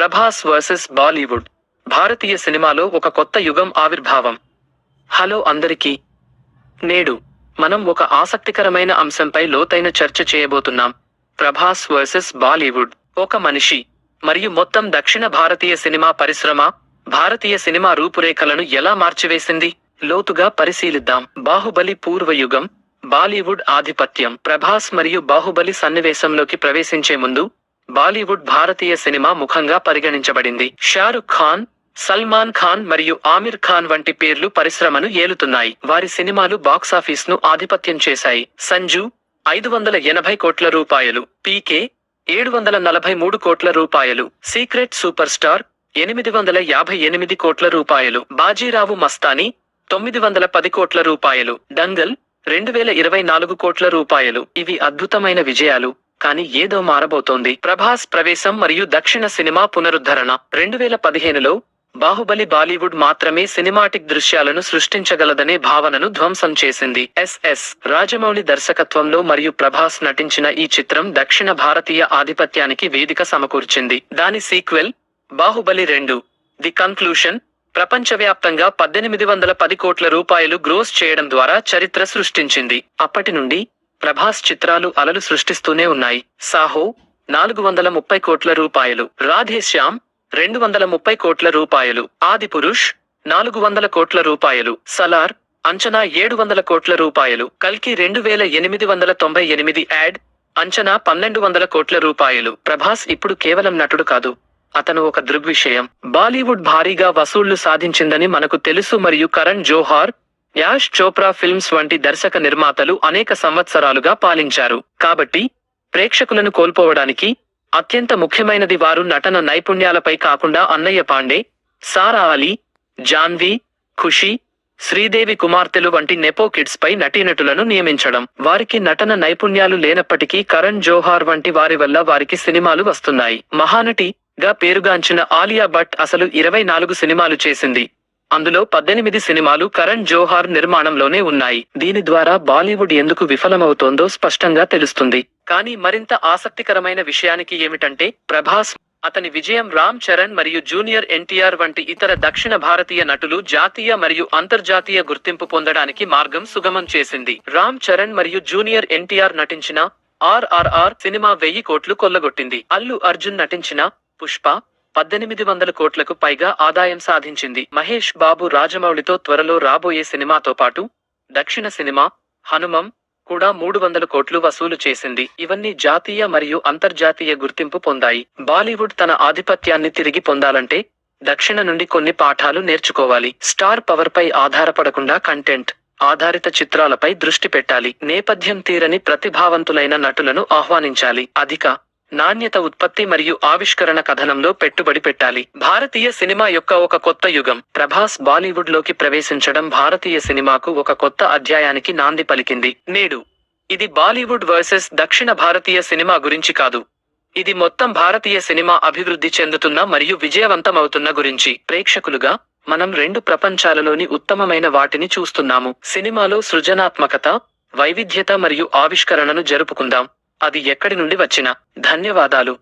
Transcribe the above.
Prabhas versus Bollywood. భారతీయ సినిమాలో ఒక కొత్త యుగం ఆవిర్భావం. హలో అందరికీ. నేడు మనం ఒక ఆసక్తికరమైన అంశంపై లోతైన చర్చ చేయబోతున్నాం. ప్రభాస్ వర్సెస్ బాలీవుడ్. ఒక మనిషి మరియు మొత్తం దక్షిణ భారతీయ సినిమా పరిశ్రమ భారతీయ సినిమా రూపురేఖలను ఎలా మార్చివేసింది లోతుగా పరిశీలిద్దాం. బాహుబలి పూర్వయుగం, బాలీవుడ్ ఆధిపత్యం. ప్రభాస్ మరియు బాహుబలి సన్నివేశంలోకి ప్రవేశించే ముందు బాలీవుడ్ భారతీయ సినిమా ముఖంగా పరిగణించబడింది. షారుఖ్ ఖాన్, సల్మాన్ ఖాన్ మరియు ఆమిర్ ఖాన్ వంటి పేర్లు పరిశ్రమను ఏలుతున్నాయి. వారి సినిమాలు బాక్సాఫీస్ ను ఆధిపత్యం చేశాయి. సంజు 580 కోట్ల రూపాయలు, పీకే 743 కోట్ల రూపాయలు, సీక్రెట్ సూపర్ స్టార్ 858 కోట్ల రూపాయలు, బాజీరావు మస్తానీ 910 కోట్ల రూపాయలు, డంగల్ 2024 కోట్ల రూపాయలు. ఇవి అద్భుతమైన విజయాలు, కానీ ఏదో మారబోతోంది. ప్రభాస్ ప్రవేశం మరియు దక్షిణ సినిమా పునరుద్ధరణ. 2015లో బాహుబలి బాలీవుడ్ మాత్రమే సినిమాటిక్ దృశ్యాలను సృష్టించగలదనే భావనను ధ్వంసం చేసింది. ఎస్ రాజమౌళి దర్శకత్వంలో మరియు ప్రభాస్ నటించిన ఈ చిత్రం దక్షిణ భారతీయ ఆధిపత్యానికి వేదిక సమకూర్చింది. దాని సీక్వెల్ బాహుబలి 2 ది కన్క్లూషన్ ప్రపంచవ్యాప్తంగా 1810 కోట్ల రూపాయలు గ్రోస్ చేయడం ద్వారా చరిత్ర సృష్టించింది. అప్పటి నుండి ప్రభాస్ చిత్రాలు అలలు సృష్టిస్తూనే ఉన్నాయి. సాహో 430 కోట్ల రూపాయలు, రాధేశ్యామ్ 230 కోట్ల రూపాయలు, ఆదిపురుష్ 400 కోట్ల రూపాయలు, సలార్ అంచనా 700 కోట్ల రూపాయలు, కల్కి 2898 యాడ్ అంచనా 1200 కోట్ల రూపాయలు. ప్రభాస్ ఇప్పుడు కేవలం నటుడు కాదు, అతను ఒక దృగ్విషయం. బాలీవుడ్ భారీగా వసూళ్లు సాధించిందని మనకు తెలుసు మరియు కరణ్ జోహార్, యాష్ చోప్రా ఫిల్మ్స్ వంటి దర్శక నిర్మాతలు అనేక సంవత్సరాలుగా పాలించారు. కాబట్టి ప్రేక్షకులను కోల్పోవడానికి అత్యంత ముఖ్యమైనది వారు నటన నైపుణ్యాలపై కాకుండా అన్నయ్య పాండే, సారా అలీ, జాన్వీ, ఖుషి, శ్రీదేవి కుమార్తెలు వంటి నెపో కిడ్స్ పై నటీనటులను నియమించడం. వారికి నటన నైపుణ్యాలు లేనప్పటికీ కరణ్ జోహార్ వంటి వారి వల్ల వారికి సినిమాలు వస్తున్నాయి. మహానటిగా పేరుగాంచిన ఆలియా భట్ అసలు 24 సినిమాలు చేసింది. అందులో 18 సినిమాలు కరణ్ జోహార్ నిర్మాణంలోనే ఉన్నాయి. దీని ద్వారా బాలీవుడ్ ఎందుకు విఫలమవుతోందో స్పష్టంగా తెలుస్తుంది. కానీ మరింత ఆసక్తికరమైన విషయానికి ఏమిటంటే ప్రభాస్, అతని విజయం రామ్ చరణ్ మరియు జూనియర్ ఎన్టీఆర్ వంటి ఇతర దక్షిణ భారతీయ నటులు జాతీయ మరియు అంతర్జాతీయ గుర్తింపు పొందడానికి మార్గం సుగమం చేసింది. రామ్ చరణ్ మరియు జూనియర్ ఎన్టీఆర్ నటించిన ఆర్ఆర్ఆర్ సినిమా 1000 కోట్లు కొల్లగొట్టింది. అల్లు అర్జున్ నటించిన పుష్ప 1800 కోట్లకు పైగా ఆదాయం సాధించింది. మహేష్ బాబు రాజమౌళితో త్వరలో రాబోయే సినిమాతో పాటు దక్షిణ సినిమా హనుమం కూడా 300 కోట్లు వసూలు చేసింది. ఇవన్నీ జాతీయ మరియు అంతర్జాతీయ గుర్తింపు పొందాయి. బాలీవుడ్ తన ఆధిపత్యాన్ని తిరిగి పొందాలంటే దక్షిణ నుండి కొన్ని పాఠాలు నేర్చుకోవాలి. స్టార్ పవర్ పై ఆధారపడకుండా కంటెంట్ ఆధారిత చిత్రాలపై దృష్టి పెట్టాలి. నేపథ్యం తీరని ప్రతిభావంతులైన నటులను ఆహ్వానించాలి. అధిక నాణ్యత ఉత్పత్తి మరియు ఆవిష్కరణ కథనంలో పెట్టుబడి పెట్టాలి. భారతీయ సినిమా యొక్క ఒక కొత్త యుగం. ప్రభాస్ బాలీవుడ్ లోకి ప్రవేశించడం భారతీయ సినిమాకు ఒక కొత్త అధ్యాయానికి నాంది పలికింది. నేడు ఇది బాలీవుడ్ వర్సెస్ దక్షిణ భారతీయ సినిమా గురించి కాదు, ఇది మొత్తం భారతీయ సినిమా అభివృద్ధి చెందుతున్న మరియు విజయవంతమవుతున్న గురించి. ప్రేక్షకులుగా మనం రెండు ప్రపంచాలలోని ఉత్తమమైన వాటిని చూస్తున్నాము. సినిమాలో సృజనాత్మకత, వైవిధ్యత మరియు ఆవిష్కరణను జరుపుకుందాం, అది ఎక్కడి నుండి వచ్చినా. ధన్యవాదాలు.